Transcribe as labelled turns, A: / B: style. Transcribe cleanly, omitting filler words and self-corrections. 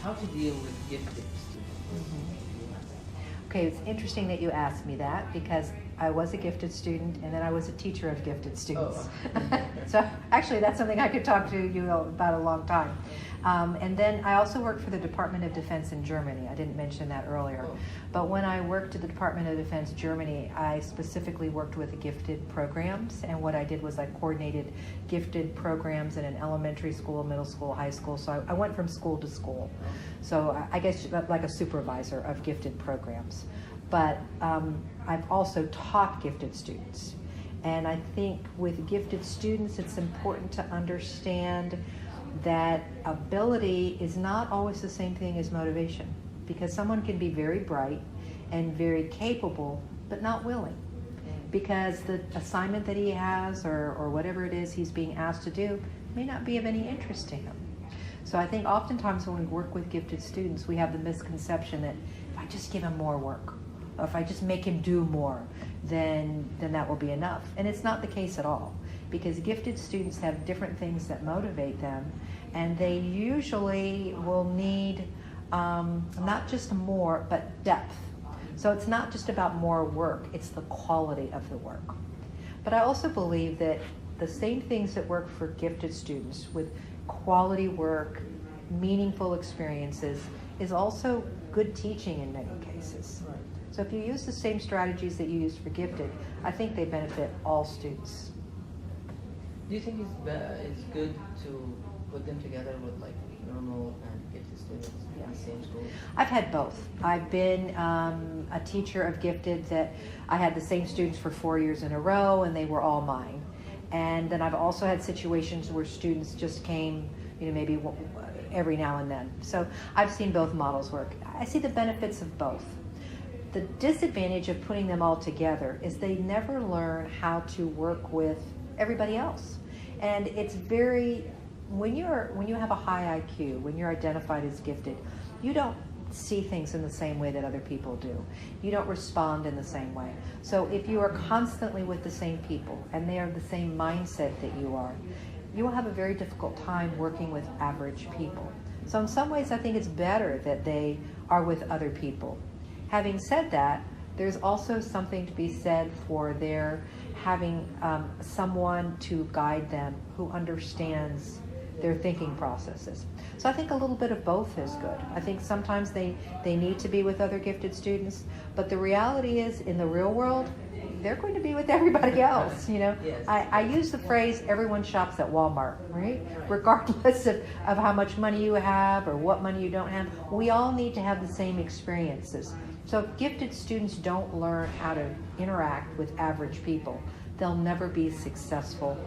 A: how to deal with gifted students.
B: Okay, it's interesting that you asked me that because I was a gifted student and then I was a teacher of gifted students. So actually that's something I could talk to you about a long time. And then I also worked for the Department of Defense in Germany. I didn't mention that earlier. But when I worked at the Department of Defense Germany, I specifically worked with gifted programs. And what I did was I coordinated gifted programs in an elementary school, middle school, high school. So I went from school to school. So I guess like a supervisor of gifted programs. But I've also taught gifted students. And I think with gifted students, it's important to understand that ability is not always the same thing as motivation, because someone can be very bright and very capable, but not willing, because the assignment that he has or whatever it is he's being asked to do may not be of any interest to him. So I think oftentimes when we work with gifted students, we have the misconception that if I just give him more work, or if I just make him do more, then that will be enough. And it's not the case at all, because gifted students have different things that motivate them, and they usually will need not just more, but depth. So it's not just about more work, it's the quality of the work. But I also believe that the same things that work for gifted students with quality work, meaningful experiences, is also good teaching in many cases. So if you use the same strategies that you use for gifted, I think they benefit all students.
A: Do you think it's good to put them together with like normal and gifted students in the same school?
B: I've had both. I've been a teacher of gifted that I had the same students for 4 years in a row and they were all mine. And then I've also had situations where students just came, maybe every now and then. So I've seen both models work. I see the benefits of both. The disadvantage of putting them all together is they never learn how to work with everybody else. And it's when you have a high IQ, when you're identified as gifted, you don't see things in the same way that other people do. You don't respond in the same way. So if you are constantly with the same people and they are the same mindset that you are, you will have a very difficult time working with average people. So in some ways I think it's better that they are with other people. Having said that, there's also something to be said for their having someone to guide them who understands their thinking processes. So I think a little bit of both is good. I think sometimes they need to be with other gifted students, but the reality is in the real world, they're going to be with everybody else, Yes. I use the phrase, everyone shops at Walmart, right? Regardless of how much money you have or what money you don't have, we all need to have the same experiences. So if gifted students don't learn how to interact with average people, they'll never be successful